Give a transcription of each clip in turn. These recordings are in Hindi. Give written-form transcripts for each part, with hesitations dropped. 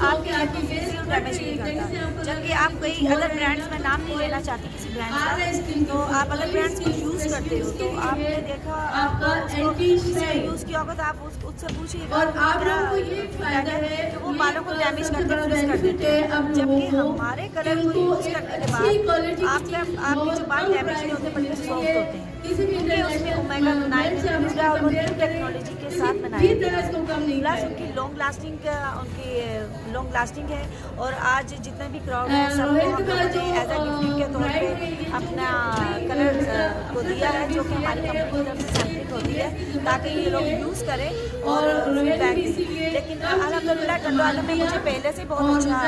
आपके हेयर को फिजिकल डैमेज नहीं करता। जबकि आप कई अदर ब्रांड्स में नाम नहीं लेना चाहती किसी ब्रांड का, तो आप अदर ब्रांड्स को यूज़ करते हो तो आपने देखा आपका किसी ने यूज़ किया होगा तो आप उससे पूछिएगा और आप लोगों को ये फायदा है कि वो बालों को डैमेज करते फ्रीज कर देते हैं, जबकि हमारे कलर को यूज़ करने के बाद आपके जो बाल डैमेज नहीं होते बल्कि सॉफ्ट होते हैं, क्योंकि उसमें ओमेगा 9 और वो न्यू टेक्नोलॉजी के साथ बनाया गया है। प्लस उनकी लॉन्ग लास्टिंग है। और आज जितने भी क्राउड है सबको हमने एज ए गिफ्टिंग के तौर पे अपना कलर को दिया है, जो कि हमारी कंपनी की तरफ से सैम्पलिंग होती है ताकि ये लोग यूज़ करें और फीडबैक दें। लेकिन अल्हम्दुलिल्लाह टंडवाला में मुझे पहले से बहुत अच्छा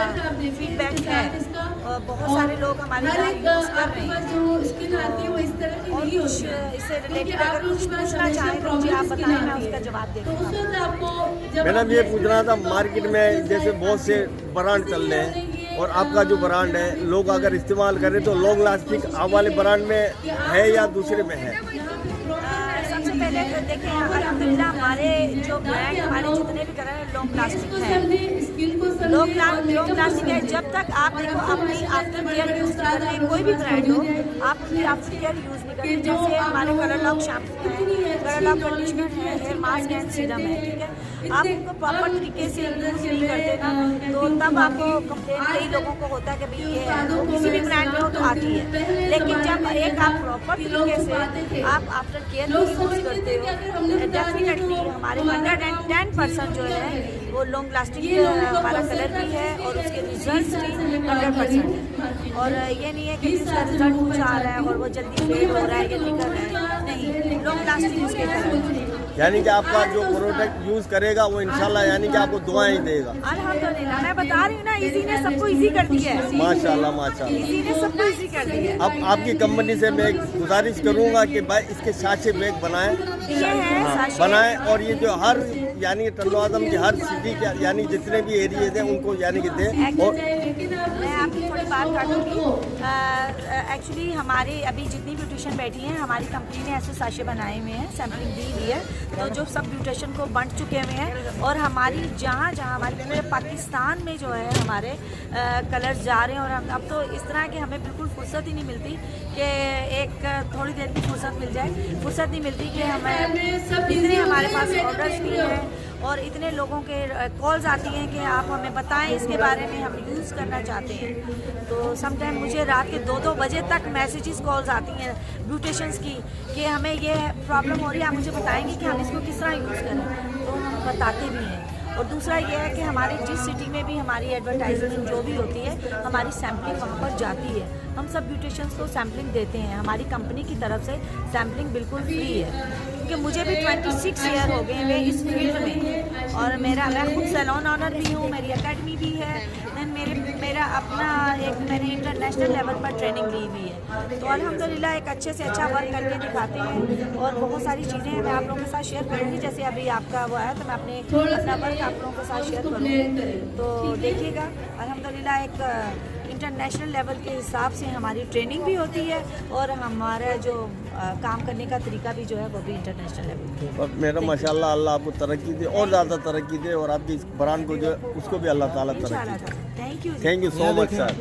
फीडबैक है और बहुत सारे लोग हमारे यहाँ यूज़ कर रहे हैं। और कुछ इससे रिलेटेड अगर कुछ पूछना चाहें तो मुझे आप बताएं, मैं उसका जवाब दे दूँगा। मैडम ये पूछ रहा था, मार्केट में जैसे बहुत से ब्रांड चल रहे हैं और आपका जो ब्रांड है लोग अगर इस्तेमाल करें तो लॉन्ग लास्टिंग आप वाले ब्रांड में है या दूसरे में है? सबसे पहले तो देखें अल्हम्दुलिल्लाह हमारे जो ब्रांड हमारे जितने भी कलर हैं लॉन्ग लास्टिंग है, लॉन्ग लास्टिंग है। जब तक आप देखो अपनी आफ्टर केयर यूज़ नहीं करते, कोई भी ब्रांड हो आप अपनी आफ्टर केयर यूज़ नहीं करते, जैसे हमारे कलर लॉक शैम्पू है, कलर लॉक कंडीशनर है, हेयर मास्क एंड सीरम है, ठीक है, आप उनको प्रॉपर तरीके से यूज़ नहीं करते ना तो तब आपको कंप्लेन कई लोगों को होता है कि भाई ये किसी भी ब्रांड में हो तो आती है। लेकिन जब एक आप प्रॉपर तरीके से आप आफ्टर केयर यूज़ करते हो डेफिनेटली हमारे 110% जो है वो लॉन्ग लास्टिंग हमारा कलर भी है और उसके रिजल्ट भी 100% है। और ये नहीं है कि उसका रिजल्ट कुछ आ रहा है और वो जल्दी फेड हो रहा है या निकल रहा है, नहीं, लॉन्ग लास्टिंग उसके कलर। यानी कि आपका जो प्रोडक्ट यूज करेगा वो इंशाल्लाह यानी कि आपको दुआएं ही देगा। अल्हम्दुलिल्लाह मैं बता रही हूँ ना, इजी ने सबको इजी कर दिया है। माशाल्लाह माशाल्लाह, इजी ने सबको इजी कर दिया है। अब आपकी कंपनी से मैं गुजारिश करूंगा कि भाई इसके साचे बैग बनाएं, ये है बनाएं और ये जो हर यानी टंडवादम की हर सिटी के यानी जितने भी एरियाज हैं उनको यानी कि दें। और मैं आपकी थोड़ी बात काटूंगी। एक्चुअली हमारे अभी जितनी ब्यूटिशियन बैठी हैं हमारी कंपनी ने ऐसे साशे बनाए हुए हैं, सैम्पलिंग दी हुई है, तो जो सब ब्यूटिशियन को बंट चुके हुए हैं और हमारी जहाँ हमारे पूरे पाकिस्तान में जो है हमारे कलर्स जा रहे हैं। और हम अब तो इस तरह के हमें बिल्कुल फुर्सत ही नहीं मिलती कि एक थोड़ी देर की फुर्सत मिल जाए, फुर्सत नहीं मिलती कि हमें इतने हमारे पास ऑर्डर्स भी हैं और इतने लोगों के कॉल्स आती हैं कि आप हमें बताएं इसके बारे में, हम यूज़ करना चाहते हैं। तो समटाइम मुझे रात के 2-2 बजे तक मैसेजेस कॉल्स आती हैं ब्यूटिशियंस की कि हमें ये प्रॉब्लम हो रही है, आप मुझे बताएंगे कि हम इसको किस तरह यूज़ करें, तो हम बताते भी हैं। और दूसरा ये है कि हमारी जिस सिटी में भी हमारी एडवर्टाइजमेंट जो भी होती है हमारी सैम्पलिंग वहाँ पर जाती है, हम सब ब्यूटिशियंस को सैम्पलिंग देते हैं, हमारी कंपनी की तरफ से सैम्पलिंग बिल्कुल फ्री है, क्योंकि मुझे भी 26 ईयर हो गए हैं इस फील्ड में और मैं खुद सैलून ऑनर भी हूँ, मेरी एकेडमी भी है, मेरा अपना मैंने इंटरनेशनल लेवल पर ट्रेनिंग ली हुई है। तो अल्हम्दुलिल्लाह एक अच्छे से अच्छा वर्क करके दिखाते हैं और बहुत सारी चीज़ें हैं मैं आप लोगों के साथ शेयर करूँगी। जैसे अभी आपका वो है तो मैं अपना वर्क आप लोगों के साथ शेयर करूँगी, तो देखिएगा अल्हम्दुलिल्लाह एक इंटरनेशनल लेवल के हिसाब से हमारी ट्रेनिंग भी होती है और हमारा जो काम करने का तरीका भी जो है वो भी इंटरनेशनल लेवल। और मेरा माशाल्लाह अल्लाह आपको तरक्की दे और ज़्यादा तरक्की दे और आपकी इस ब्रांड को जो उसको भी अल्लाह ताला तरक्की दे। Thank you so much sir.